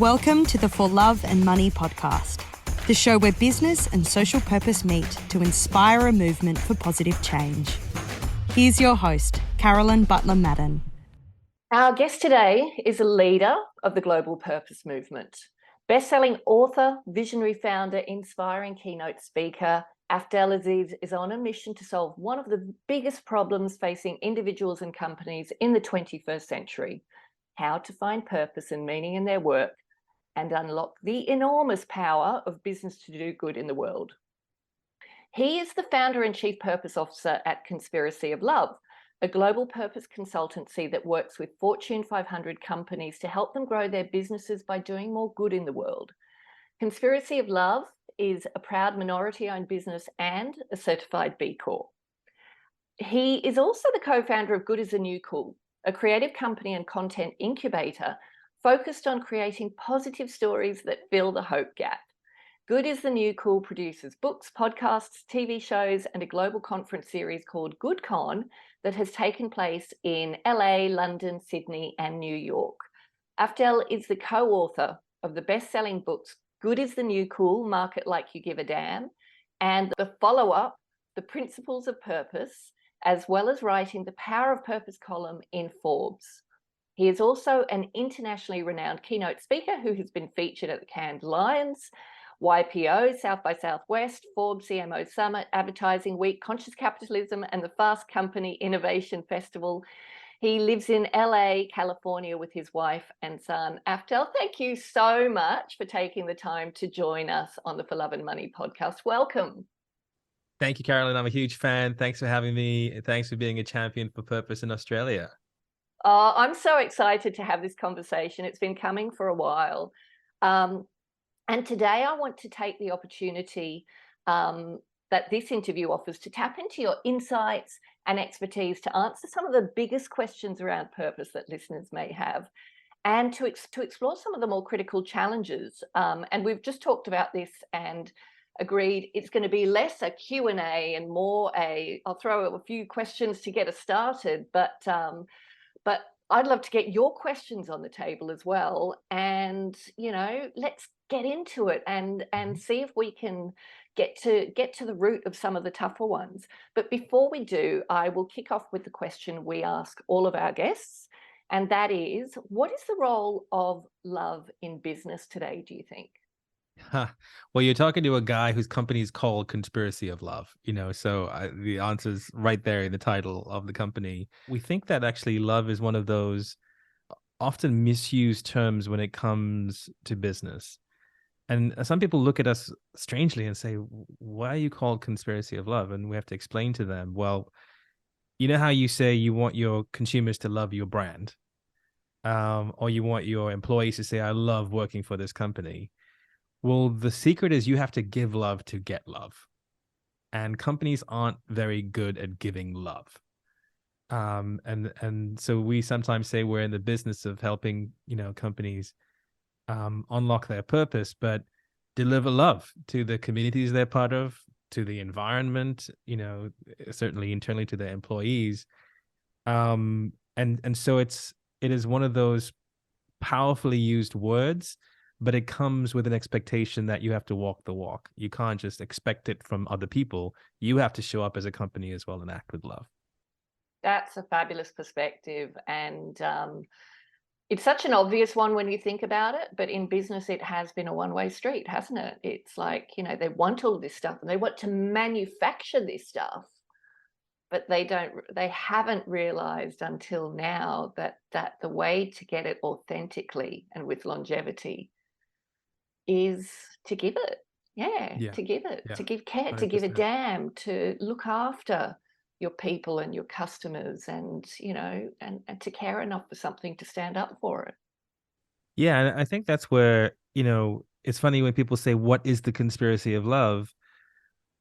Welcome to the For Love and Money podcast, the show where business and social purpose meet to inspire a movement for positive change. Here's your host, Carolyn Butler-Madden. Our guest today is a leader of the global purpose movement. Best-selling author, visionary founder, inspiring keynote speaker, Afdhel Aziz is on a mission to solve one of the biggest problems facing individuals and companies in the 21st century: how to find purpose and meaning in their work and unlock the enormous power of business to do good in the world. He is the founder and chief purpose officer at Conspiracy of Love, a global purpose consultancy that works with Fortune 500 companies to help them grow their businesses by doing more good in the world. Conspiracy of Love is a proud minority-owned business and a certified B Corp. He is also the co-founder of Good is the New Cool, a creative company and content incubator focused on creating positive stories that fill the hope gap. Good is the New Cool produces books, podcasts, TV shows, and a global conference series called GoodCon that has taken place in LA, London, Sydney, and New York. Afdhel is the co-author of the best-selling books Good is the New Cool, Market Like You Give a Damn, and the follow-up, The Principles of Purpose, as well as writing the Power of Purpose column in Forbes. He is also an internationally renowned keynote speaker who has been featured at the Cannes Lions, YPO, South by Southwest, Forbes CMO Summit, Advertising Week, Conscious Capitalism, and the Fast Company Innovation Festival. He lives in LA, California with his wife and son. Afdhel, thank you so much for taking the time to join us on the For Love and Money podcast. Welcome. Thank you, Carolyn. I'm a huge fan. Thanks for having me. Thanks for being a champion for purpose in Australia. I'm so excited to have this conversation. It's been coming for a while. And today I want to take the opportunity that this interview offers to tap into your insights and expertise to answer some of the biggest questions around purpose that listeners may have, and to explore some of the more critical challenges. And we've just talked about this and agreed it's going to be less a Q&A and more I'll throw a few questions to get us started, but I'd love to get your questions on the table as well. And, let's get into it and see if we can get to the root of some of the tougher ones. But before we do, I will kick off with the question we ask all of our guests. And that is, what is the role of love in business today, do you think? Well, you're talking to a guy whose company is called Conspiracy of Love, so the answer's right there in the title of the company. We think that actually love is one of those often misused terms when it comes to business. And some people look at us strangely and say, why are you called Conspiracy of Love? And we have to explain to them, well, you know how you say you want your consumers to love your brand, or you want your employees to say, I love working for this company. Well, the secret is you have to give love to get love. And companies aren't very good at giving love. And so we sometimes say we're in the business of helping, companies unlock their purpose, but deliver love to the communities they're part of, to the environment, certainly internally to their employees. And so it is one of those powerfully used words, but it comes with an expectation that you have to walk the walk. You can't just expect it from other people. You have to show up as a company as well and act with love. That's a fabulous perspective. And it's such an obvious one when you think about it, but in business, it has been a one-way street, hasn't it? It's like, they want all this stuff and they want to manufacture this stuff, but they haven't realized until now that the way to get it authentically and with longevity is to give it. To give it, to give care, 100%. To give a damn, to look after your people and your customers and, and to care enough for something to stand up for it. Yeah. And I think that's where, it's funny when people say, what is the conspiracy of love?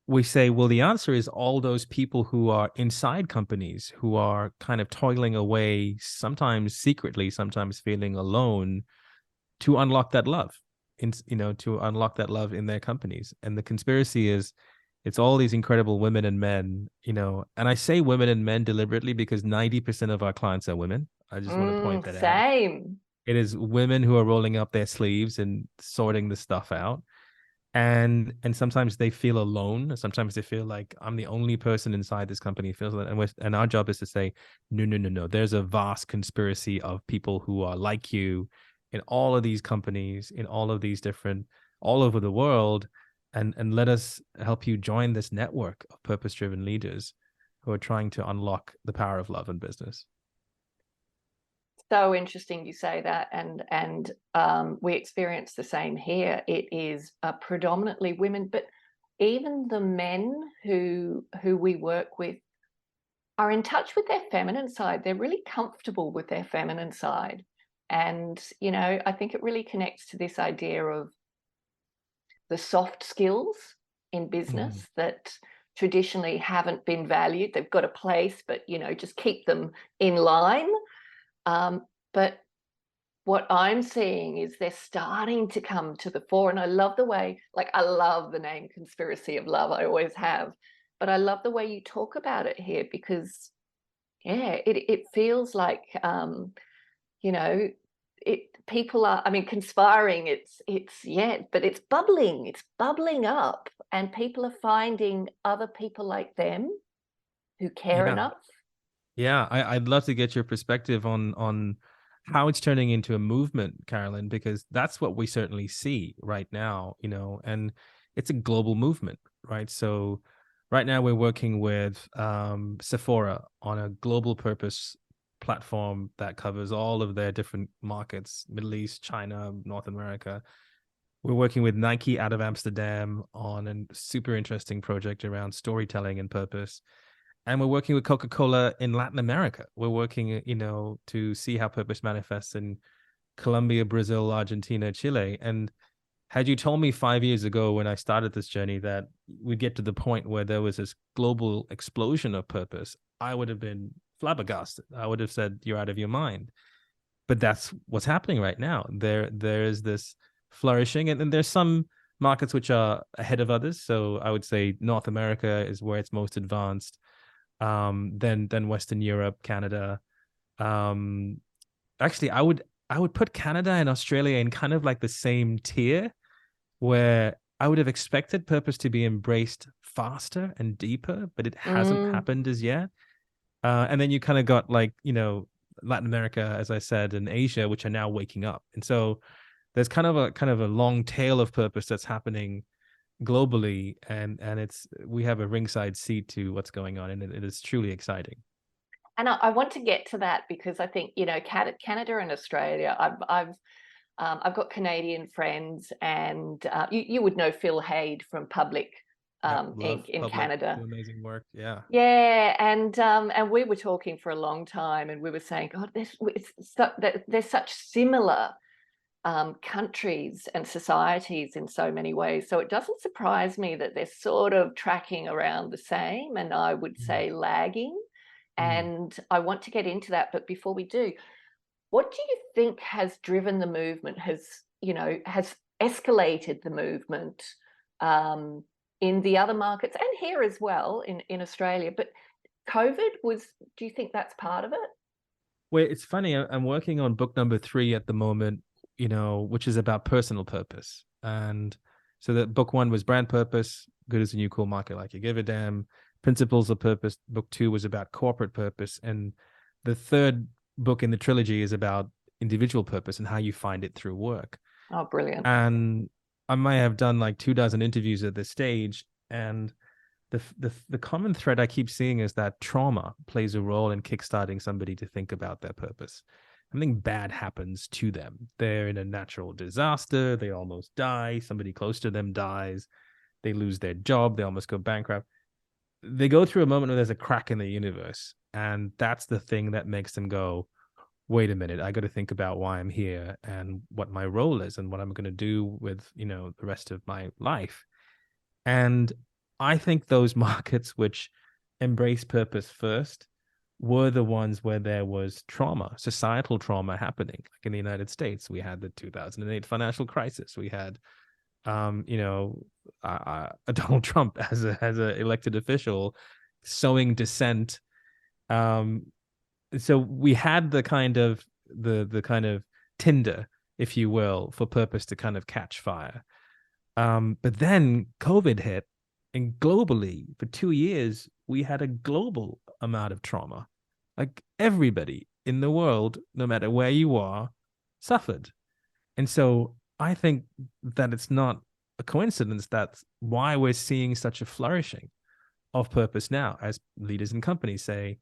We say, well, the answer is all those people who are inside companies, who are kind of toiling away, sometimes secretly, sometimes feeling alone, to unlock that love. To unlock that love in their companies. And the conspiracy is, it's all these incredible women and men, and I say women and men deliberately because 90% of our clients are women. I just want to point that out. Same. It is women who are rolling up their sleeves and sorting the stuff out. And sometimes they feel alone. Sometimes they feel like I'm the only person inside this company who feels that. And our job is to say, no, no, no, no. There's a vast conspiracy of people who are like you in all of these companies, in all of these different, all over the world. And let us help you join this network of purpose-driven leaders who are trying to unlock the power of love in business. So interesting you say that, and we experience the same here. It is predominantly women, but even the men who we work with are in touch with their feminine side. They're really comfortable with their feminine side, and I think it really connects to this idea of the soft skills in business that traditionally haven't been valued. They've got a place, but just keep them in line. But what I'm seeing is they're starting to come to the fore. And I love the way, I love the name Conspiracy of Love. I always have. But I love the way you talk about it here, because, yeah, it feels like, people are, conspiring, but it's bubbling up, and people are finding other people like them who care enough. Yeah, I'd love to get your perspective on how it's turning into a movement, Carolyn, because that's what we certainly see right now, and it's a global movement, right? So right now we're working with Sephora on a global purpose platform that covers all of their different markets, Middle East, China, North America. We're working with Nike out of Amsterdam on a super interesting project around storytelling and purpose. And we're working with Coca-Cola in Latin America. We're working, to see how purpose manifests in Colombia, Brazil, Argentina, Chile. And had you told me 5 years ago when I started this journey that we'd get to the point where there was this global explosion of purpose, I would have been flabbergasted. I would have said, you're out of your mind. But that's what's happening right now. There is this flourishing, and there's some markets which are ahead of others. So I would say North America is where it's most advanced. Then Western Europe, Canada. Actually, I would put Canada and Australia in kind of like the same tier, where I would have expected purpose to be embraced faster and deeper, but it hasn't happened as yet. And then you kind of got Latin America, as I said, and Asia, which are now waking up. And so there's kind of a long tail of purpose that's happening globally, and we have a ringside seat to what's going on, and it is truly exciting. And I want to get to that, because I think Canada and Australia. I've got Canadian friends, and you would know Phil Hayde from Public Inc. in Canada. Amazing work, yeah. Yeah, and we were talking for a long time, and we were saying, God, there's such similar countries and societies in so many ways. So it doesn't surprise me that they're sort of tracking around the same, and I would say lagging. And I want to get into that. But before we do, what do you think has driven the movement, has escalated the movement in the other markets and here as well in Australia? But COVID do you think that's part of it? Well, it's funny. I'm working on book number 3 at the moment, which is about personal purpose. And so that book 1 was brand purpose, good as a new cool market, like you give a damn, principles of purpose. Book 2 was about corporate purpose. And the third book in the trilogy is about individual purpose and how you find it through work. Oh, brilliant. And I might have done like 24 interviews at this stage. And the common thread I keep seeing is that trauma plays a role in kickstarting somebody to think about their purpose. Something bad happens to them. They're in a natural disaster. They almost die. Somebody close to them dies. They lose their job. They almost go bankrupt. They go through a moment where there's a crack in the universe. And that's the thing that makes them go, wait a minute, I got to think about why I'm here and what my role is and what I'm going to do with, the rest of my life. And I think those markets which embrace purpose first were the ones where there was trauma, societal trauma happening. Like in the United States, we had the 2008 financial crisis. We had, Donald Trump as a elected official sowing dissent. So we had the kind of tinder, if you will, for purpose to kind of catch fire. But then COVID hit, and globally for 2 years, we had a global amount of trauma. Like everybody in the world, no matter where you are, suffered. And so I think that it's not a coincidence that's why we're seeing such a flourishing of purpose now, as leaders in companies say,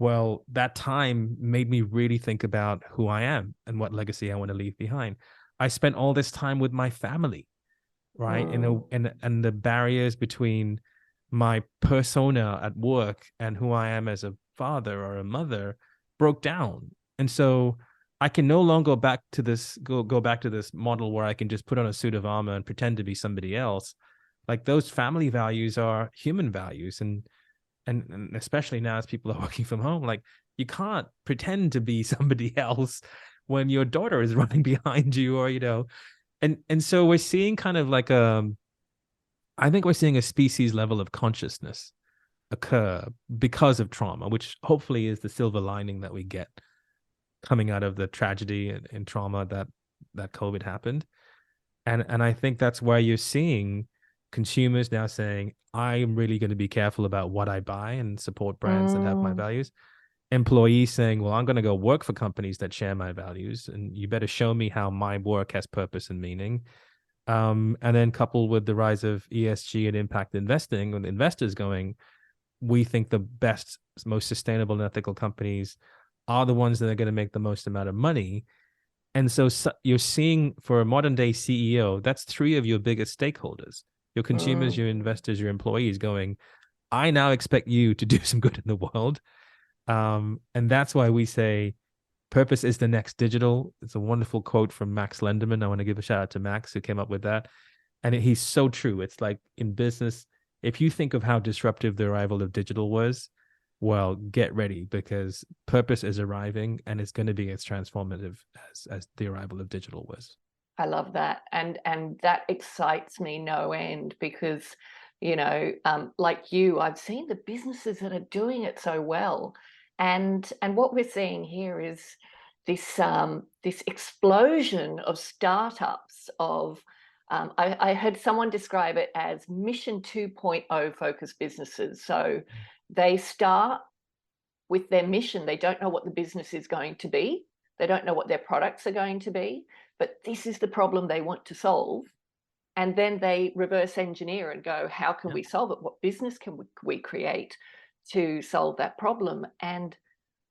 well, that time made me really think about who I am and what legacy I want to leave behind. I spent all this time with my family, right? And the barriers between my persona at work and who I am as a father or a mother broke down. And so I can no longer go back to this model where I can just put on a suit of armor and pretend to be somebody else. Like those family values are human values. And especially now as people are working from home, like you can't pretend to be somebody else when your daughter is running behind you, or, and so we're seeing kind of like I think we're seeing a species level of consciousness occur because of trauma, which hopefully is the silver lining that we get coming out of the tragedy and trauma that COVID happened. And I think that's why you're seeing consumers now saying, I'm really going to be careful about what I buy and support brands that have my values. Employees saying, well, I'm going to go work for companies that share my values, and you better show me how my work has purpose and meaning. And then coupled with the rise of ESG and impact investing, and investors going, we think the best, most sustainable and ethical companies are the ones that are going to make the most amount of money. And so you're seeing, for a modern day CEO, that's 3 of your biggest stakeholders, your consumers, your investors, your employees, going, I now expect you to do some good in the world. And that's why we say purpose is the next digital. It's a wonderful quote from Max Lenderman. I want to give a shout out to Max, who came up with that. And he's so true. It's like in business, if you think of how disruptive the arrival of digital was, well, get ready, because purpose is arriving, and it's going to be as transformative as the arrival of digital was. I love that. And that excites me no end, because, like you, I've seen the businesses that are doing it so well. And what we're seeing here is this explosion of startups of, I heard someone describe it as Mission 2.0 focused businesses. So they start with their mission. They don't know what the business is going to be. They don't know what their products are going to be, but this is the problem they want to solve. And then they reverse engineer and go, how can we solve it? What business can we create to solve that problem? And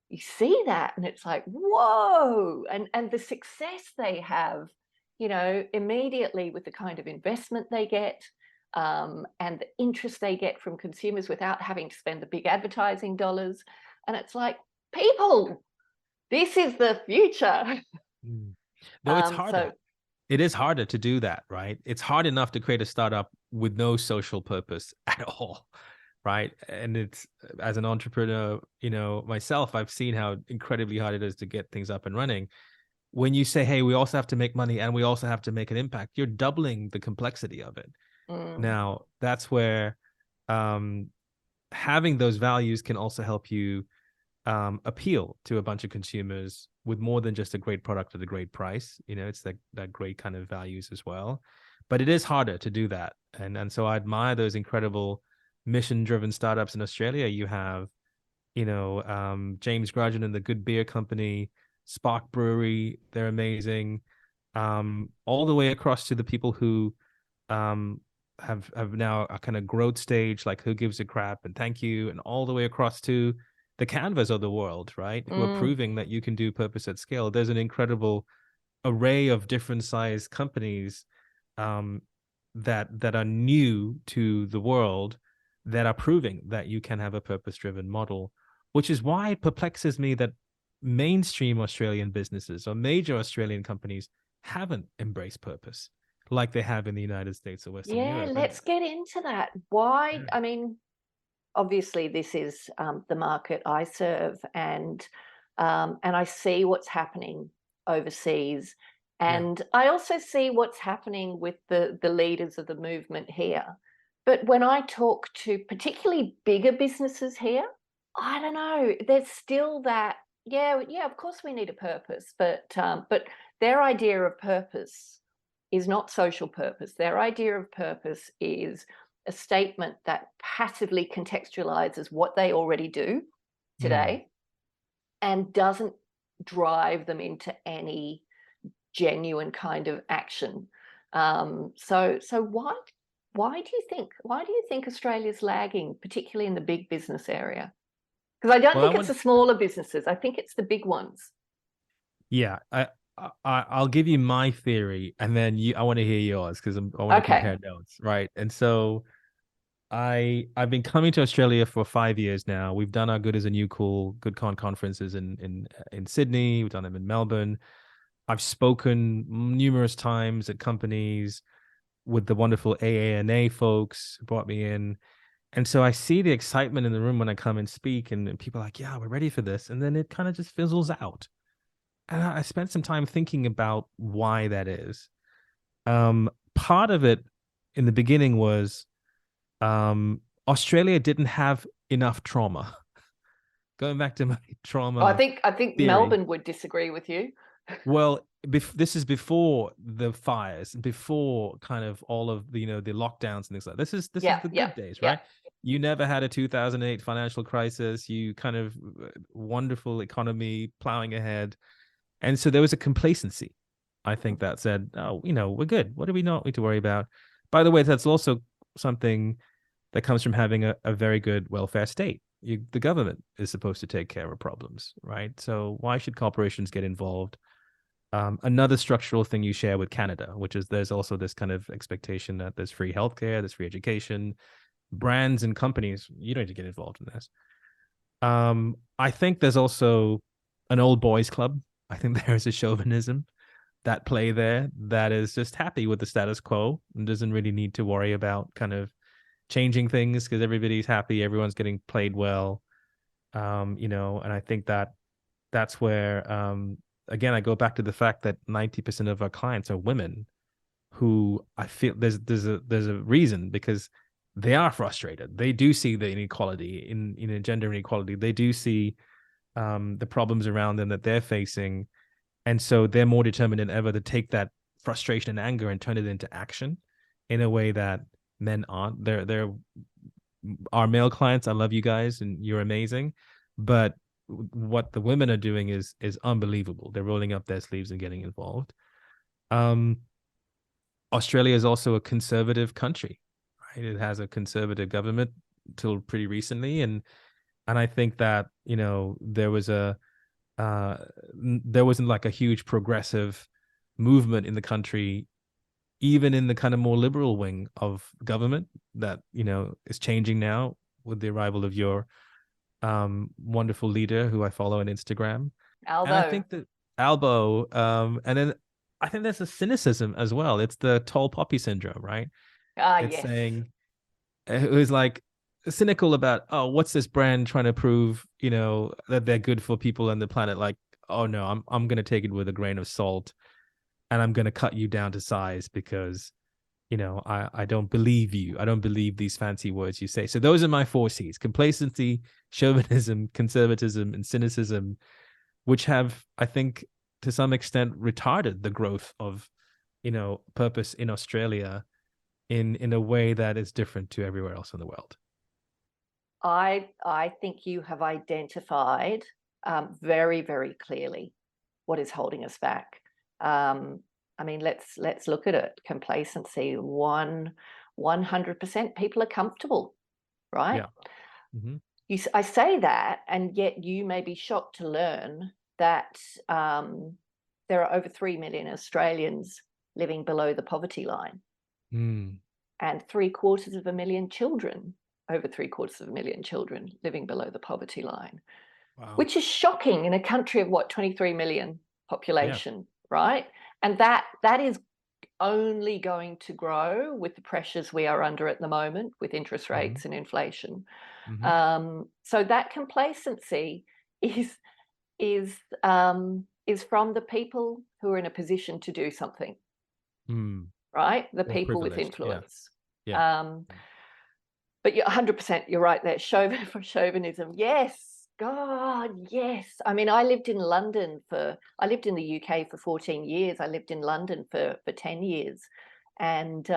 you see that, and it's like, whoa, and the success they have, immediately with the kind of investment they get, and the interest they get from consumers without having to spend the big advertising dollars. And it's like, people, this is the future. No, it's harder. It is harder to do that, right? It's hard enough to create a startup with no social purpose at all, right? And it's, as an entrepreneur, myself, I've seen how incredibly hard it is to get things up and running. When you say, hey, we also have to make money and we also have to make an impact, you're doubling the complexity of it. Now, that's where having those values can also help you appeal to a bunch of consumers with more than just a great product at a great price. It's that great kind of values as well. But it is harder to do that. And so I admire those incredible mission-driven startups in Australia. You have, James Grudgeon and the Good Beer Company, Spark Brewery, they're amazing. All the way across to the people who have now a kind of growth stage, like Who Gives a Crap and Thank You, and all the way across to the Canvas of the world, right? Who are proving that you can do purpose at scale. There's an incredible array of different size companies that are new to the world, that are proving that you can have a purpose-driven model, which is why it perplexes me that mainstream Australian businesses or major Australian companies haven't embraced purpose like they have in the United States or Western Europe. Yeah, let's get into that. Why? I mean, obviously this is the market I serve, and I see what's happening overseas, and I also see what's happening with the leaders of the movement here. But when I talk to particularly bigger businesses here, I don't know, there's still that, yeah, of course we need a purpose, but their idea of purpose is not social purpose. Their idea of purpose is a statement that passively contextualizes what they already do today and doesn't drive them into any genuine kind of action. So why do you think Australia's lagging, particularly in the big business area? Because I don't think it's the smaller businesses. I think it's the big ones. Yeah, I'll give you my theory, and then I want to hear yours because I want to compare notes, right? And so I've been coming to Australia for 5 years now. We've done our Good as a New Cool, GoodCon conferences in Sydney. We've done them in Melbourne. I've spoken numerous times at companies with the wonderful AANA folks who brought me in. And so I see the excitement in the room when I come and speak, and people are like, yeah, we're ready for this. And then it kind of just fizzles out. And I spent some time thinking about why that is. Part of it in the beginning was Australia didn't have enough trauma. Going back to my trauma. I think theory. Melbourne would disagree with you. Well, this is before the fires, before kind of all of the, the lockdowns and things like that. This is the good days, right? You never had a 2008 financial crisis. You kind of wonderful economy plowing ahead. And so there was a complacency, I think, that said, oh, we're good. What do we not need to worry about? By the way, that's also something that comes from having a very good welfare state. The government is supposed to take care of problems, right? So why should corporations get involved? Another structural thing you share with Canada, which is there's also this kind of expectation that there's free healthcare, there's free education, brands and companies, you don't need to get involved in this. I think there's also an old boys club. I think there's a chauvinism that play there that is just happy with the status quo and doesn't really need to worry about kind of changing things because everybody's happy, everyone's getting played well. And I think that's where again, I go back to the fact that 90% of our clients are women who I feel there's a reason, because they are frustrated. They do see the inequality in gender inequality. They do see the problems around them that they're facing. And so they're more determined than ever to take that frustration and anger and turn it into action in a way that men aren't. They're our male clients. I love you guys and you're amazing. But what the women are doing is unbelievable. They're rolling up their sleeves and getting involved. Australia is also a conservative country, right? It has a conservative government till pretty recently, and I think that there wasn't like a huge progressive movement in the country, even in the kind of more liberal wing of government that is changing now with the arrival of your wonderful leader who I follow on Instagram. Albo. And I think that Albo, and then I think there's a cynicism as well. It's the tall poppy syndrome, right? It's yes. saying, it was like cynical about, oh, what's this brand trying to prove, that they're good for people and the planet? Like, oh no, I'm going to take it with a grain of salt and I'm going to cut you down to size because I don't believe you. I don't believe these fancy words you say. So those are my 4 C's: complacency, chauvinism, conservatism, and cynicism, which have, I think, to some extent retarded the growth of, purpose in Australia in a way that is different to everywhere else in the world. I think you have identified very, very clearly what is holding us back. I mean, let's look at it. Complacency, 100%. People are comfortable, right? Yeah. Mm-hmm. I say that, and yet you may be shocked to learn that there are over 3 million Australians living below the poverty line, and 750,000 children, over 750,000 children living below the poverty line. Wow. Which is shocking in a country of 23 million population, right? And that is only going to grow with the pressures we are under at the moment with interest rates and inflation. So that complacency is from the people who are in a position to do something, right? The people with influence. Yeah. But you're 100%, you're right there. Chauvinism, yes, God, yes. I mean, I lived in the UK for 14 years. I lived in London for 10 years. And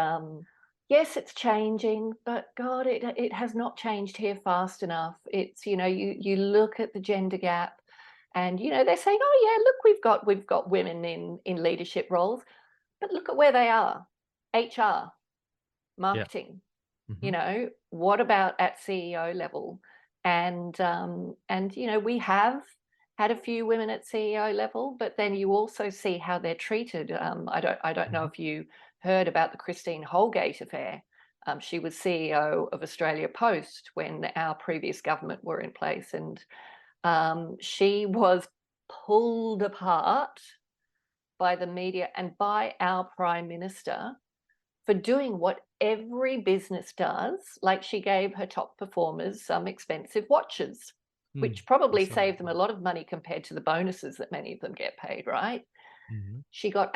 yes, it's changing, but God, it has not changed here fast enough. It's, you look at the gender gap and, they're saying, oh yeah, look, we've got women in leadership roles, but look at where they are. HR, marketing, what about at CEO level? And we have had a few women at CEO level, but then you also see how they're treated. I don't know if you heard about the Christine Holgate affair. She was CEO of Australia Post when our previous government were in place, and she was pulled apart by the media and by our Prime Minister for doing what every business does. Like, she gave her top performers some expensive watches, which probably saved them a lot of money compared to the bonuses that many of them get paid, right? She got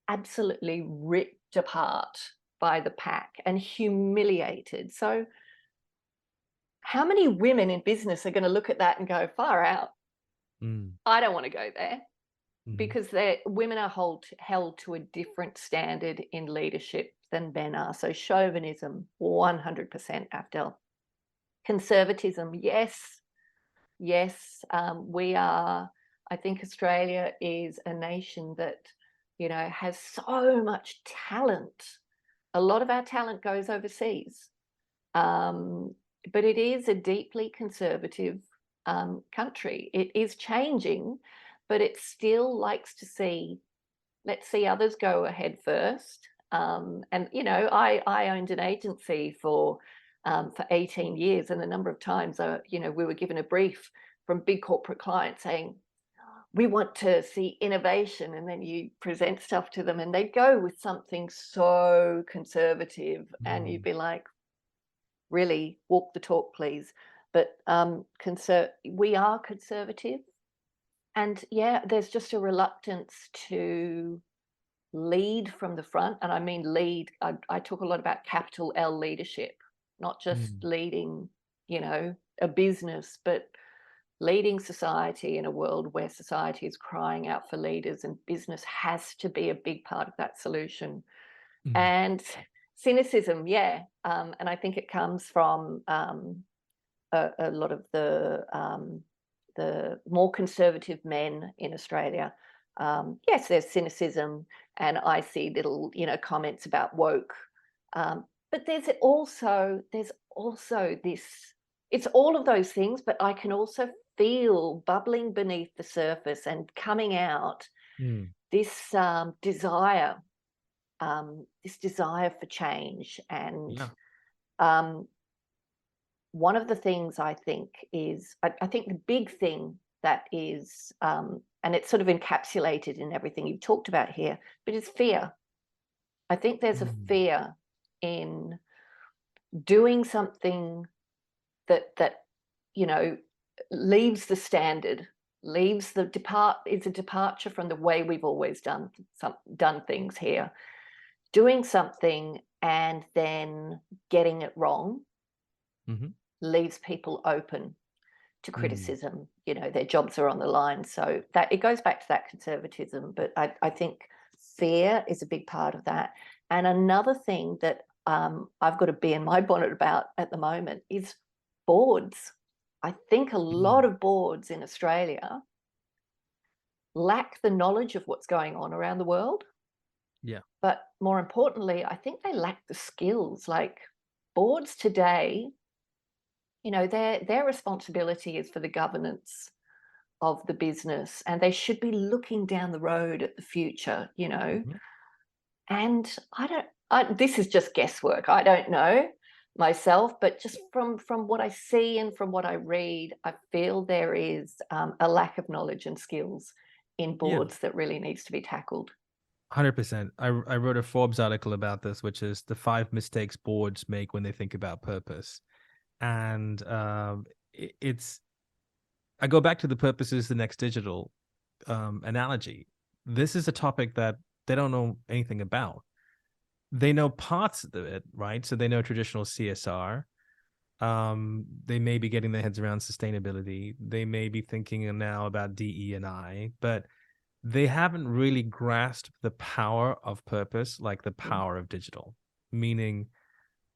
absolutely ripped apart by the pack and humiliated. So how many women in business are going to look at that and go, far out, I don't want to go there? Because women are held to a different standard in leadership than men are. So chauvinism, 100%, Afdhel. Conservatism, yes. We are, I think Australia is a nation that, has so much talent. A lot of our talent goes overseas. But it is a deeply conservative country. It is changing, but it still likes to see, let's see others go ahead first. And, I owned an agency for 18 years, and a number of times, we were given a brief from big corporate clients saying, we want to see innovation, and then you present stuff to them and they go with something so conservative, and you'd be like, really, walk the talk, please. But we are conservative. And yeah, there's just a reluctance to lead from the front. And I mean lead, I talk a lot about capital L leadership, not just leading, a business, but leading society in a world where society is crying out for leaders, and business has to be a big part of that solution. And cynicism, and I think it comes from a lot of the more conservative men in Australia. Yes, there's cynicism, and I see little, comments about woke. But there's also this, it's all of those things, but I can also feel bubbling beneath the surface and coming out this desire for change. And one of the things I think is, I think the big thing that is, and it's sort of encapsulated in everything you've talked about here, but it's fear. I think there's a fear in doing something that leaves the standard, is a departure from the way we've always done things here. Doing something and then getting it wrong leaves people open to criticism. Their jobs are on the line. So that it goes back to that conservatism. But I think fear is a big part of that. And another thing that I've got to be in my bonnet about at the moment is boards. I think a lot of boards in Australia lack the knowledge of what's going on around the world. Yeah. But more importantly, I think they lack the skills. Like, boards today, their responsibility is for the governance of the business, and they should be looking down the road at the future, And this is just guesswork. I don't know myself, but just from what I see and from what I read, I feel there is a lack of knowledge and skills in boards that really needs to be tackled. 100%. I wrote a Forbes article about this, which is the 5 mistakes boards make when they think about purpose. And I go back to the purpose is the next digital analogy. This is a topic that they don't know anything about. They know parts of it, right? So they know traditional CSR, They may be getting their heads around sustainability. They may be thinking now about DE&I, but they haven't really grasped the power of purpose like the power of digital, meaning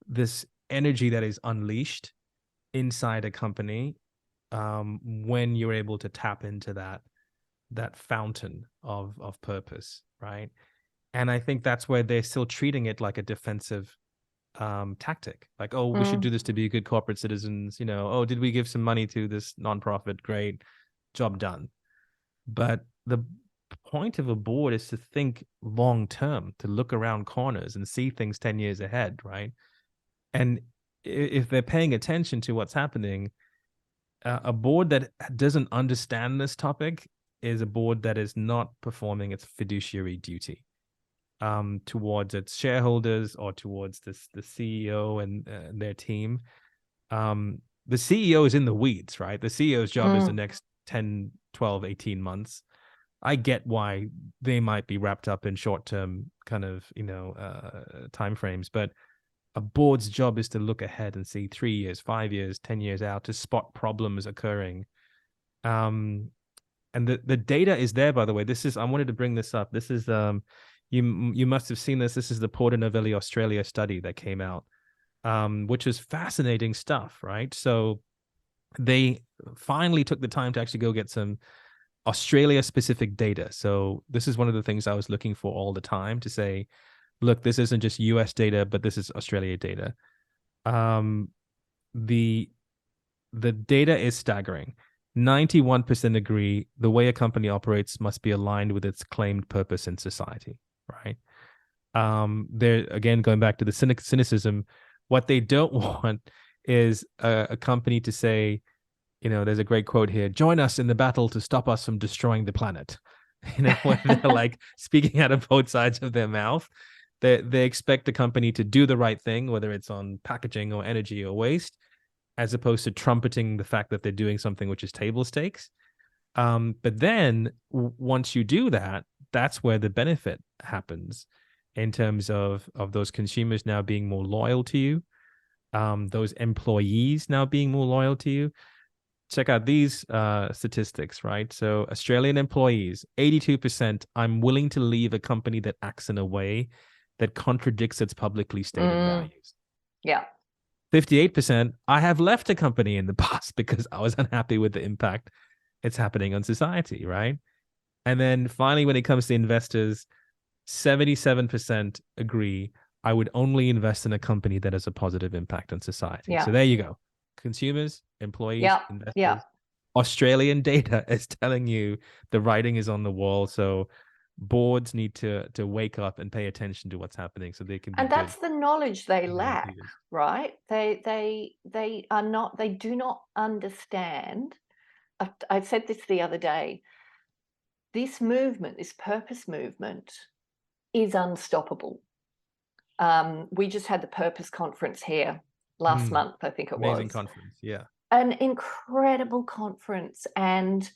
this energy that is unleashed inside a company when you're able to tap into that fountain of purpose, right? And I think that's where they're still treating it like a defensive tactic. Like, oh, we should do this to be good corporate citizens. Oh, did we give some money to this nonprofit? Great, job done. But the point of a board is to think long term, to look around corners and see things 10 years ahead, right? And if they're paying attention to what's happening, a board that doesn't understand this topic is a board that is not performing its fiduciary duty towards its shareholders or towards the CEO and their team. The CEO is in the weeds, right? The CEO's job is the next 10, 12, 18 months. I get why they might be wrapped up in short-term kind of, timeframes, but a board's job is to look ahead and see 3 years, 5 years, 10 years out, to spot problems occurring. And the data is there, by the way. I wanted to bring this up. This is, you must have seen this. This is the Porter Novelli Australia study that came out, which is fascinating stuff, right? So they finally took the time to actually go get some Australia-specific data. So this is one of the things I was looking for all the time, to say, look, this isn't just US data, but this is Australia data. The data is staggering. 91% agree the way a company operates must be aligned with its claimed purpose in society, right? They're, again, going back to the cynicism, what they don't want is a company to say, there's a great quote here, join us in the battle to stop us from destroying the planet. When they're like speaking out of both sides of their mouth. They expect a company to do the right thing, whether it's on packaging or energy or waste, as opposed to trumpeting the fact that they're doing something which is table stakes. But then once you do that, that's where the benefit happens in terms of those consumers now being more loyal to you, those employees now being more loyal to you. Check out these statistics, right? So Australian employees, 82%, I'm willing to leave a company that acts in a way that contradicts its publicly stated values. Yeah. 58%, I have left a company in the past because I was unhappy with the impact it's happening on society, right? And then finally, when it comes to investors, 77% agree I would only invest in a company that has a positive impact on society. Yeah. So there you go. Consumers, employees, investors. Yeah. Australian data is telling you the writing is on the wall. So boards need to wake up and pay attention to what's happening so they can be, and that's the knowledge they lack, leaders. Right? They do not understand. I said this the other day. This movement, this purpose movement, is unstoppable. We just had the Purpose Conference here last month, I think it was. Amazing conference, yeah. An incredible conference, and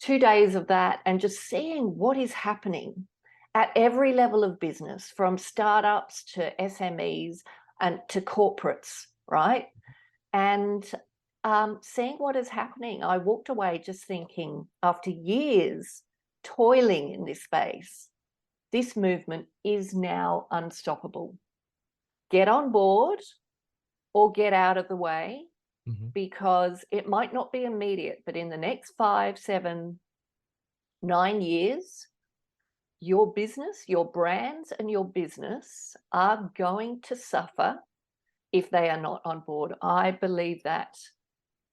2 days of that, and just seeing what is happening at every level of business, from startups to SMEs and to corporates, right? And seeing what is happening, I walked away just thinking, after years toiling in this space, this movement is now unstoppable. Get on board or get out of the way, because it might not be immediate, but in the next 5, 7, 9 years, your business, your brands and your business are going to suffer if they are not on board. I believe that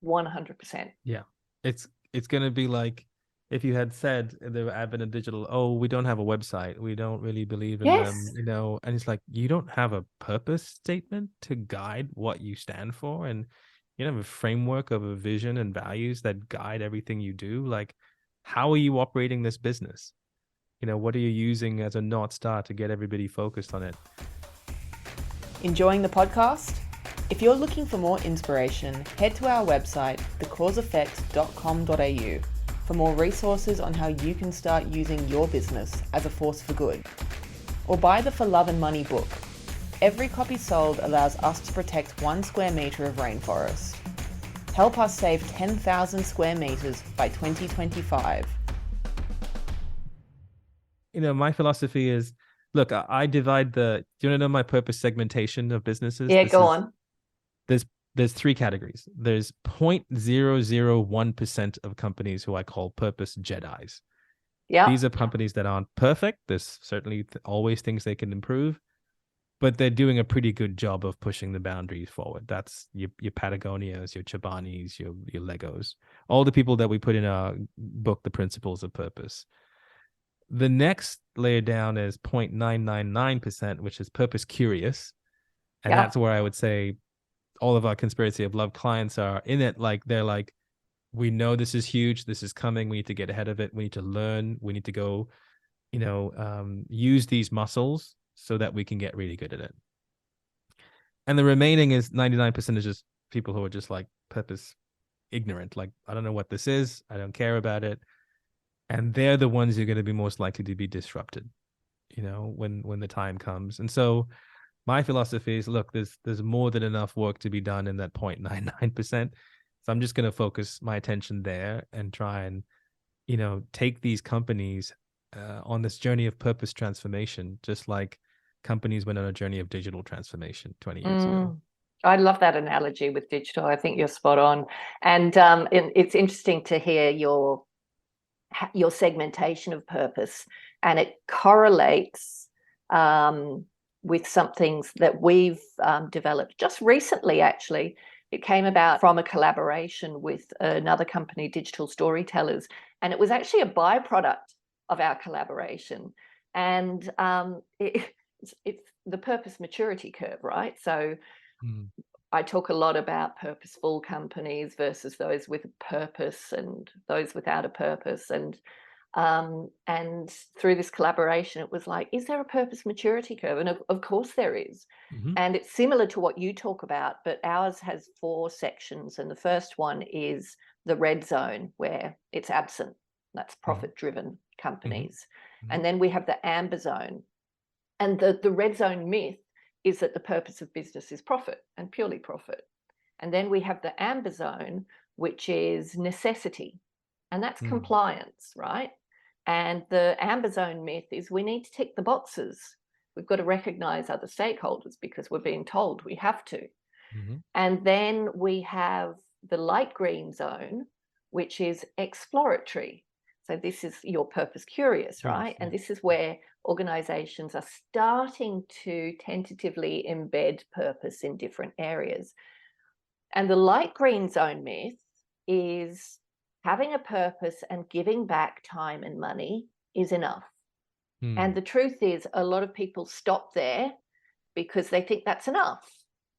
100%. Yeah. It's going to be like if you had said the advent of digital, oh, we don't have a website, we don't really believe in them, and it's like, you don't have a purpose statement to guide what you stand for, and you don't have a framework of a vision and values that guide everything you do. Like, how are you operating this business? What are you using as a North Star to get everybody focused on it? Enjoying the podcast? If you're looking for more inspiration, head to our website, thecauseffects.com.au, for more resources on how you can start using your business as a force for good. Or buy the For Love and Money book. Every copy sold allows us to protect 1 square metre of rainforest. Help us save 10,000 square metres by 2025. My philosophy is, look, I divide do you want to know my purpose segmentation of businesses? Yeah, go on. There's 3 categories. There's 0.001% of companies who I call purpose Jedis. Yeah. These are companies that aren't perfect. There's certainly always things they can improve, but they're doing a pretty good job of pushing the boundaries forward. That's your Patagonias, your Chobanis, your Legos, all the people that we put in our book, The Principles of Purpose. The next layer down is 0.999%, which is purpose curious. And that's where I would say all of our Conspiracy of Love clients are in it. Like, they're like, we know this is huge. This is coming. We need to get ahead of it. We need to learn. We need to go, use these muscles so that we can get really good at it. And the remaining is 99% is just people who are just like purpose ignorant. Like, I don't know what this is. I don't care about it. And they're the ones who are going to be most likely to be disrupted, when the time comes. And so my philosophy is, look, there's more than enough work to be done in that 0.99%. So I'm just going to focus my attention there and try and, take these companies on this journey of purpose transformation, just like companies went on a journey of digital transformation 20 years ago. I love that analogy with digital. I think you're spot on. And it's interesting to hear your segmentation of purpose, and it correlates with some things that we've developed just recently. Actually, it came about from a collaboration with another company, Digital Storytellers, and it was actually a byproduct of our collaboration. And it's the purpose maturity curve, right? So I talk a lot about purposeful companies versus those with a purpose and those without a purpose. And through this collaboration, it was like, is there a purpose maturity curve? And of course there is. And it's similar to what you talk about, but ours has 4 sections. And the first one is the red zone, where it's absent. That's profit-driven companies. And then we have the amber zone. And the red zone myth is that the purpose of business is profit and purely profit. And then we have the amber zone, which is necessity, and that's compliance, right? And the amber zone myth is we need to tick the boxes. We've got to recognize other stakeholders because we're being told we have to. And then we have the light green zone, which is exploratory. So this is your purpose curious, right? And this is where organizations are starting to tentatively embed purpose in different areas. And the light green zone myth is having a purpose and giving back time and money is enough. And the truth is, a lot of people stop there because they think that's enough.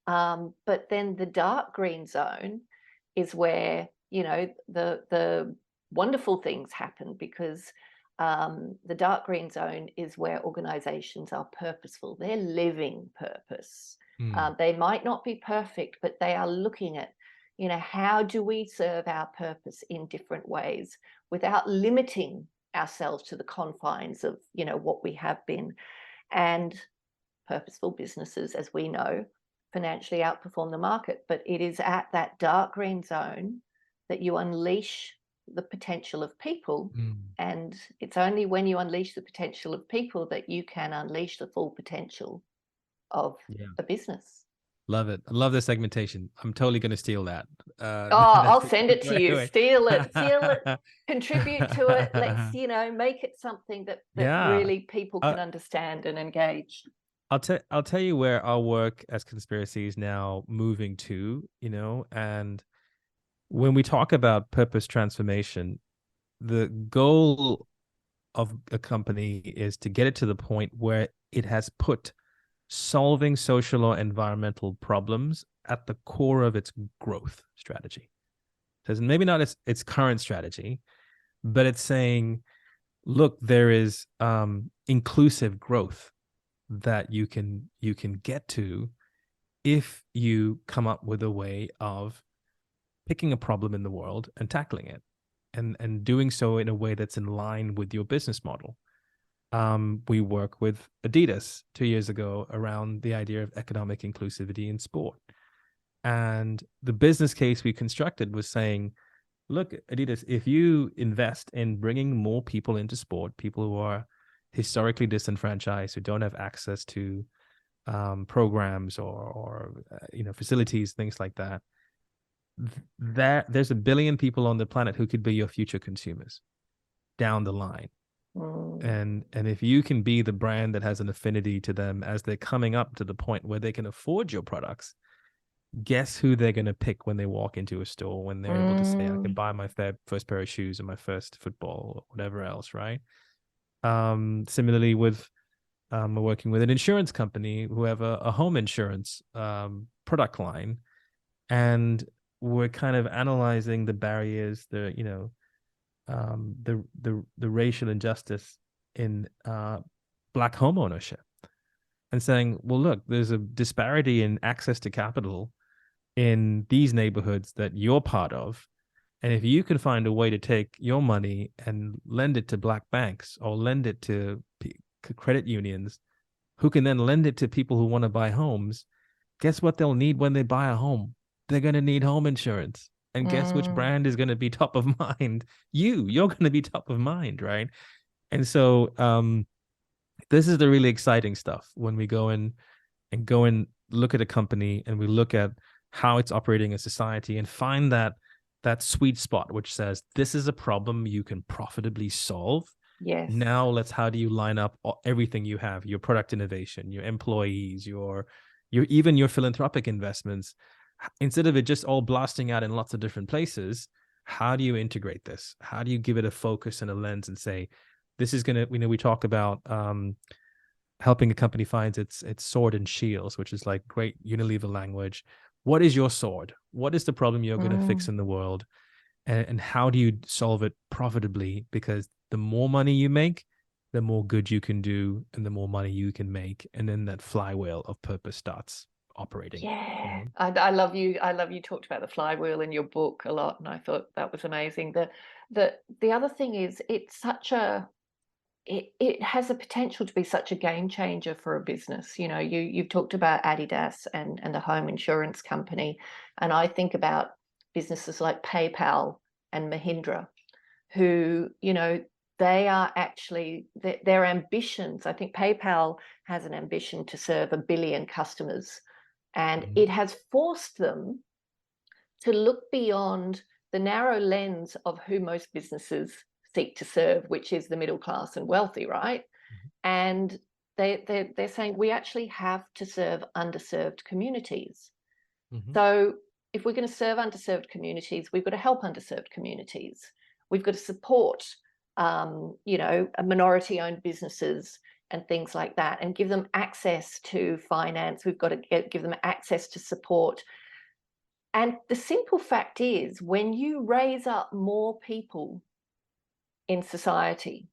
But then the dark green zone is where, the wonderful things happen, because the dark green zone is where organizations are purposeful. They're living purpose. They might not be perfect, but they are looking at, how do we serve our purpose in different ways without limiting ourselves to the confines of, what we have been. And purposeful businesses, as we know, financially outperform the market. But it is at that dark green zone that you unleash the potential of people. And it's only when you unleash the potential of people that you can unleash the full potential of a business. Love it. I love the segmentation. I'm totally going to steal that. I'll send it to you. Anyway. Steal it, contribute to it. Let's, make it something that really people can understand and engage. I'll tell you where our work as Conspiracy is now moving to, and when we talk about purpose transformation, the goal of a company is to get it to the point where it has put solving social or environmental problems at the core of its growth strategy. So maybe not its current strategy, but it's saying, look, there is inclusive growth that you can get to if you come up with a way of picking a problem in the world and tackling it, and doing so in a way that's in line with your business model. We work with Adidas 2 years ago around the idea of economic inclusivity in sport. And the business case we constructed was saying, look, Adidas, if you invest in bringing more people into sport, people who are historically disenfranchised, who don't have access to programs or facilities, things like that, there's 1 billion people on the planet who could be your future consumers down the line. And if you can be the brand that has an affinity to them as they're coming up to the point where they can afford your products, guess who they're going to pick when they walk into a store, when they're able to say, I can buy my first pair of shoes and my first football or whatever else, right? Similarly with we're working with an insurance company who have a home insurance product line, and we're kind of analyzing the barriers, the racial injustice in Black home ownership, and saying, well, look, there's a disparity in access to capital in these neighborhoods that you're part of. And if you can find a way to take your money and lend it to Black banks or lend it to credit unions, who can then lend it to people who want to buy homes, guess what they'll need when they buy a home? They're going to need home insurance. And guess which brand is going to be top of mind? You're going to be top of mind, right? And so this is the really exciting stuff when we go in and look at a company and we look at how it's operating in society and find that sweet spot, which says, this is a problem you can profitably solve. Yes. Now how do you line up everything you have, your product innovation, your employees, your even your philanthropic investments, instead of it just all blasting out in lots of different places, how do you integrate this? How do you give it a focus and a lens and say, this is going to, we talk about helping a company find its sword and shields, which is like great Unilever language. What is your sword? What is the problem you're going to fix in the world? And how do you solve it profitably? Because the more money you make, the more good you can do and the more money you can make. And then that flywheel of purpose starts operating. Yeah. I love you. I love you talked about the flywheel in your book a lot. And I thought that was amazing. The other thing is it's such it has the potential to be such a game changer for a business. You've talked about Adidas and the home insurance company. And I think about businesses like PayPal and Mahindra, who, they are actually, their ambitions. I think PayPal has an ambition to serve 1 billion customers, and it has forced them to look beyond the narrow lens of who most businesses seek to serve, which is the middle class and wealthy, right? And they're saying we actually have to serve underserved communities. So if we're going to serve underserved communities, we've got to help underserved communities. We've got to support, minority-owned businesses and things like that, and give them access to finance. We've got to give them access to support. And the simple fact is, when you raise up more people in society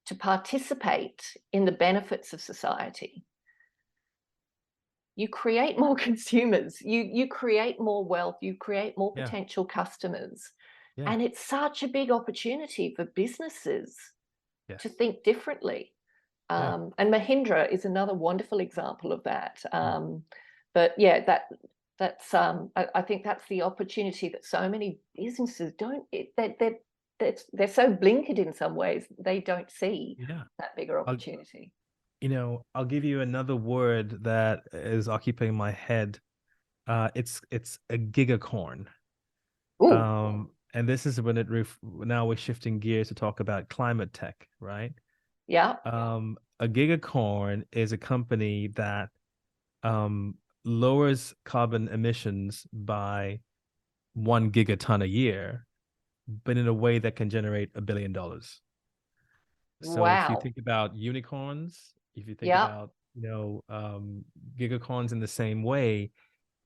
to participate in the benefits of society, you create more consumers, you create more wealth, you create more potential customers. And it's such a big opportunity for businesses to think differently. And Mahindra is another wonderful example of that. But yeah, that's I think that's the opportunity that so many businesses don't. They're so blinkered in some ways. They don't see that bigger opportunity. I'll give you another word that is occupying my head. It's a gigacorn. And this is when now we're shifting gears to talk about climate tech, right? Yeah. A gigacorn is a company that lowers carbon emissions by 1 gigaton a year, but in a way that can generate $1 billion. So if you think about unicorns, if you think about gigacorns in the same way,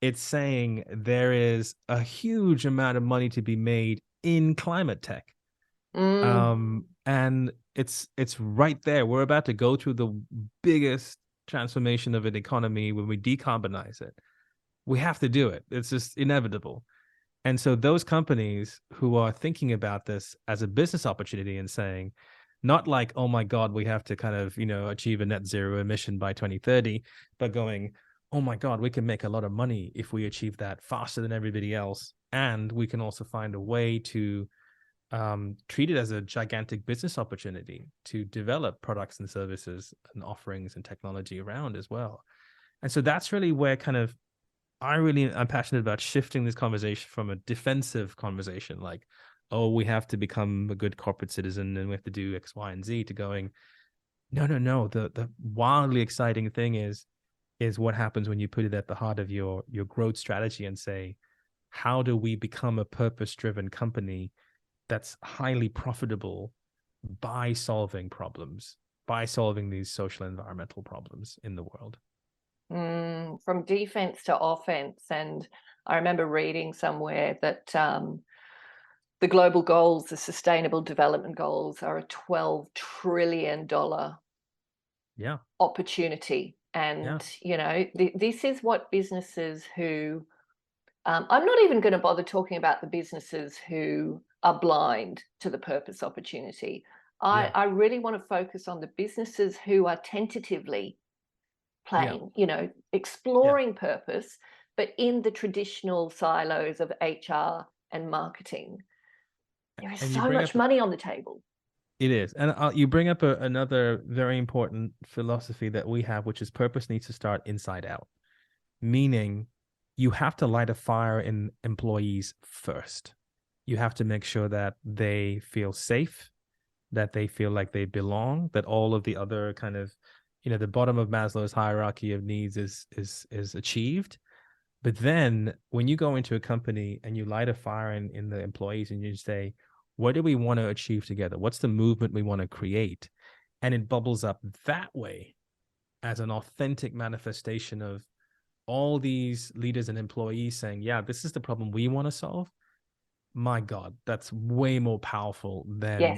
it's saying there is a huge amount of money to be made in climate tech. And it's right there. We're about to go through the biggest transformation of an economy when we decarbonize it. We have to do it. It's just inevitable. And so those companies who are thinking about this as a business opportunity and saying, Not like, oh my God, we have to kind of, achieve a net zero emission by 2030, but going, oh my God, we can make a lot of money if we achieve that faster than everybody else. And we can also find a way to treat it as a gigantic business opportunity to develop products and services and offerings and technology around as well. And so that's really where I'm passionate about shifting this conversation from a defensive conversation, like, oh, we have to become a good corporate citizen and we have to do X, Y, and Z, to going, no. The wildly exciting thing is what happens when you put it at the heart of your growth strategy and say, how do we become a purpose-driven company that's highly profitable by solving problems, by solving these social and environmental problems in the world? From defense to offense. And I remember reading somewhere that the global goals, the sustainable development goals, are a $12 trillion opportunity. And, this is what businesses who, I'm not even going to bother talking about the businesses who are blind to the purpose opportunity. I really want to focus on the businesses who are tentatively playing, exploring purpose, but in the traditional silos of HR and marketing. There is so much money on the table. It is. And you bring up another very important philosophy that we have, which is purpose needs to start inside out, meaning you have to light a fire in employees first. You have to make sure that they feel safe, that they feel like they belong, that all of the other kind of, the bottom of Maslow's hierarchy of needs is achieved. But then when you go into a company and you light a fire in the employees and you say, what do we want to achieve together? What's the movement we want to create? And it bubbles up that way as an authentic manifestation of all these leaders and employees saying, yeah, this is the problem we want to solve. My God, that's way more powerful than, a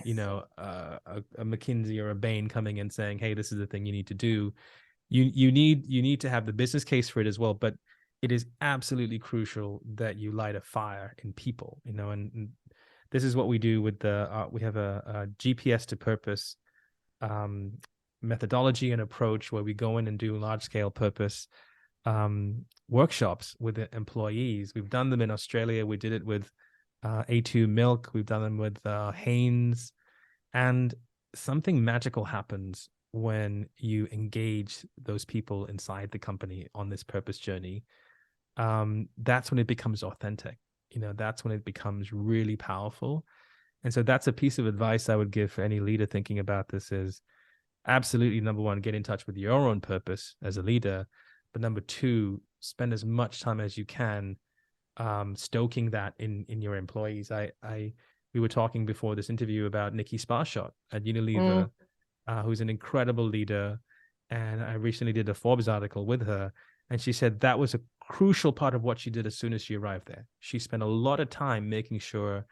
McKinsey or a Bain coming and saying, hey, this is the thing you need to do. You need to have the business case for it as well, but it is absolutely crucial that you light a fire in people, and this is what we do with we have a GPS to purpose methodology and approach where we go in and do large scale purpose workshops with the employees. We've done them in Australia. We did it with A2 Milk. We've done them with Hanes. And something magical happens when you engage those people inside the company on this purpose journey. That's when it becomes authentic. That's when it becomes really powerful. And so that's a piece of advice I would give for any leader thinking about this is absolutely, number one, get in touch with your own purpose as a leader. But number two, spend as much time as you can stoking that in your employees. We were talking before this interview about Nikki Sparshot at Unilever, who's an incredible leader. And I recently did a Forbes article with her. And she said that was a crucial part of what she did as soon as she arrived there. She spent a lot of time making sure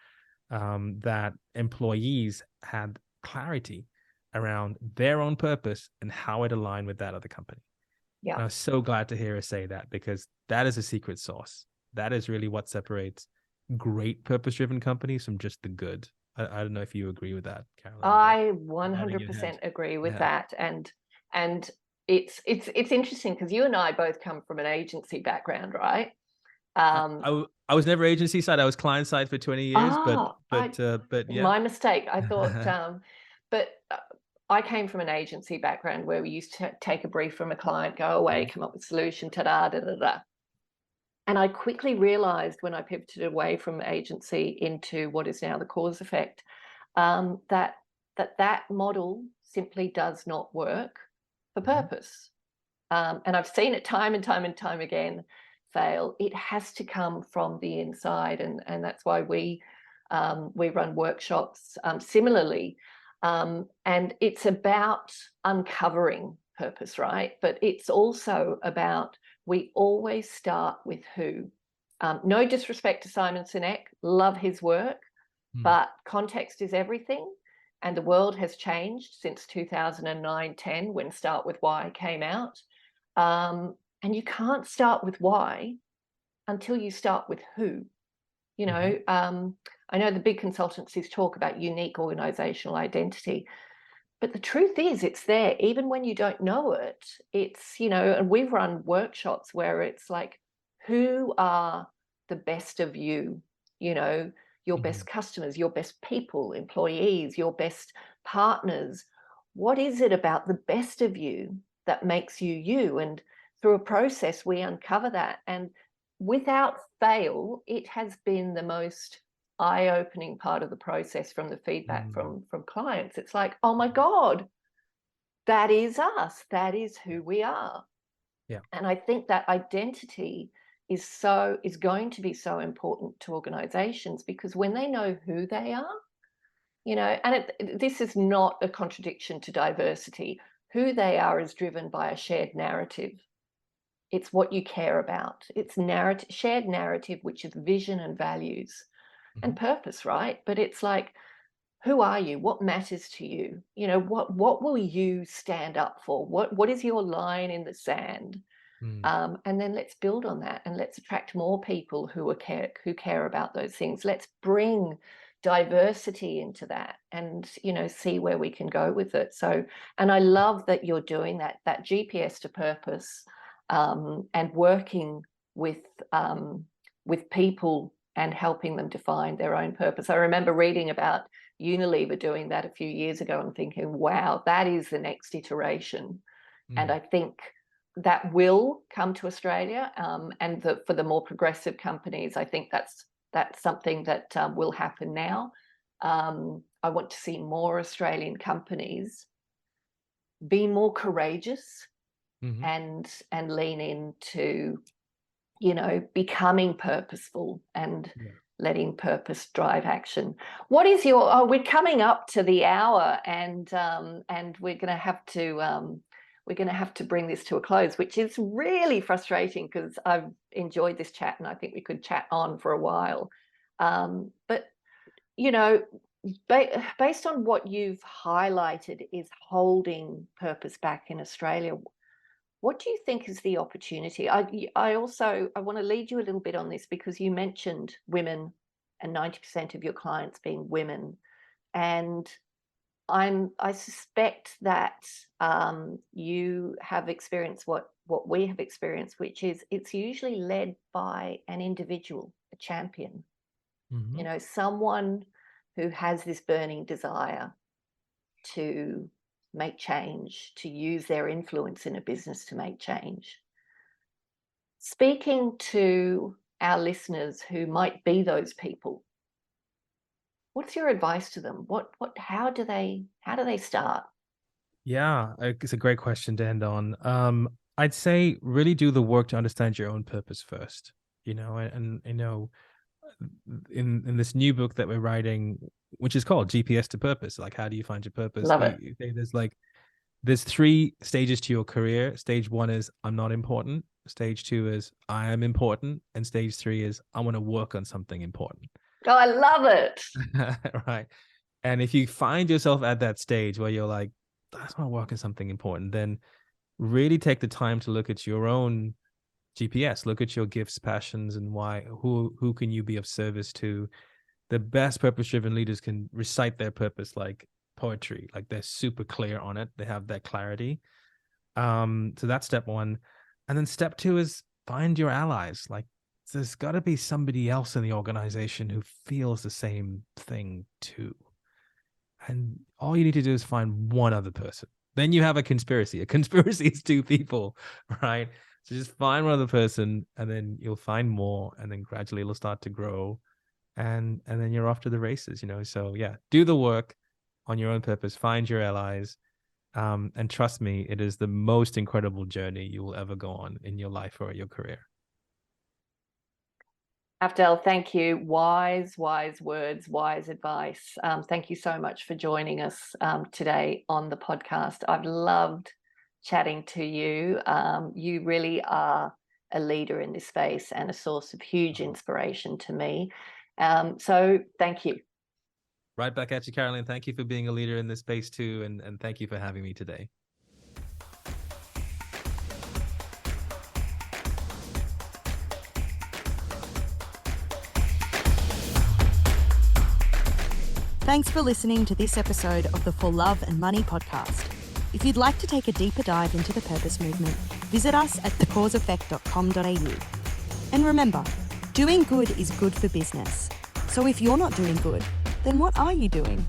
that employees had clarity around their own purpose and how it aligned with that of the company. Yeah. And I was so glad to hear her say that, because that is a secret sauce. That is really what separates great purpose-driven companies from just the good. I don't know if you agree with that, Caroline. I 100% agree with that. And it's interesting because you and I both come from an agency background, right? I was never agency side. I was client side for 20 years, but yeah. My mistake. I thought, but I came from an agency background where we used to take a brief from a client, go away, come up with a solution, ta-da. And I quickly realized when I pivoted away from agency into what is now the cause effect, that model simply does not work for purpose. And I've seen it time and time again fail. It has to come from the inside. And that's why we run workshops similarly. And it's about uncovering purpose, right? But it's also about, we always start with who. No disrespect to Simon Sinek, love his work, but context is everything. And the world has changed since 2009-10 when Start With Why came out. And you can't start with why until you start with who. I know the big consultancies talk about unique organizational identity, But the truth is, it's there. Even when you don't know it, it's, and we've run workshops where it's like, who are the best of you? Your best customers, your best people, employees, your best partners. What is it about the best of you that makes you you? And through a process, we uncover that. And without fail, it has been the most eye-opening part of the process from the feedback from clients. It's like, oh my God, that is us. That is who we are. Yeah. And I think that identity is going to be so important to organizations, because when they know who they are, and this is not a contradiction to diversity. Who they are is driven by a shared narrative. It's what you care about. It's shared narrative, which is vision and values and purpose, right? But it's like, who are you? What matters to you? What will you stand up for? What is your line in the sand? And then let's build on that, and let's attract more people who care about those things. Let's bring diversity into that, and see where we can go with it. So, and I love that you're doing that GPS to purpose, and working with people and helping them define their own purpose. I remember reading about Unilever doing that a few years ago and thinking, wow, that is the next iteration. And I think that will come to Australia, and for the more progressive companies, I think that's something that will happen now. I want to see more Australian companies be more courageous and lean into, becoming purposeful and letting purpose drive action. What is we're coming up to the hour, and we're going to have to bring this to a close, which is really frustrating because I've enjoyed this chat and I think we could chat on for a while. But, based on what you've highlighted is holding purpose back in Australia, what do you think is the opportunity? I want to lead you a little bit on this, because you mentioned women and 90% of your clients being women. And I suspect that you have experienced what we have experienced, which is it's usually led by an individual, a champion, someone who has this burning desire to make change, to use their influence in a business to make change. Speaking to our listeners who might be those people, what's your advice to them? How do they start? Yeah, it's a great question to end on. I'd say really do the work to understand your own purpose first, and in this new book that we're writing, which is called GPS to Purpose, like how do you find your purpose? Love it. There's 3 stages to your career. Stage 1 is I'm not important. Stage 2 is I am important. And stage 3 is I want to work on something important. Oh, I love it. Right. And if you find yourself at that stage where you're like, I just want to work on something important, then really take the time to look at your own GPS, look at your gifts, passions, and who can you be of service to. The best purpose-driven leaders can recite their purpose like poetry, like they're super clear on it. They have that clarity. So that's step 1. And then step 2 is find your allies. Like there's got to be somebody else in the organization who feels the same thing too. And all you need to do is find one other person. Then you have a conspiracy. A conspiracy is 2 people, right? So just find one other person, and then you'll find more, and then gradually it'll start to grow. And then you're off to the races, So yeah, do the work on your own purpose, find your allies, and trust me, it is the most incredible journey you will ever go on in your life or your career. Afdhel, thank you. Wise words, wise advice. Thank you so much for joining us today on the podcast. I've loved chatting to you. You really are a leader in this space and a source of huge inspiration to me. So thank you. Right back at you, Caroline. Thank you for being a leader in this space too. And thank you for having me today. Thanks for listening to this episode of the For Love and Money podcast. If you'd like to take a deeper dive into the purpose movement, visit us at thecauseeffect.com.au. And remember, doing good is good for business. So if you're not doing good, then what are you doing?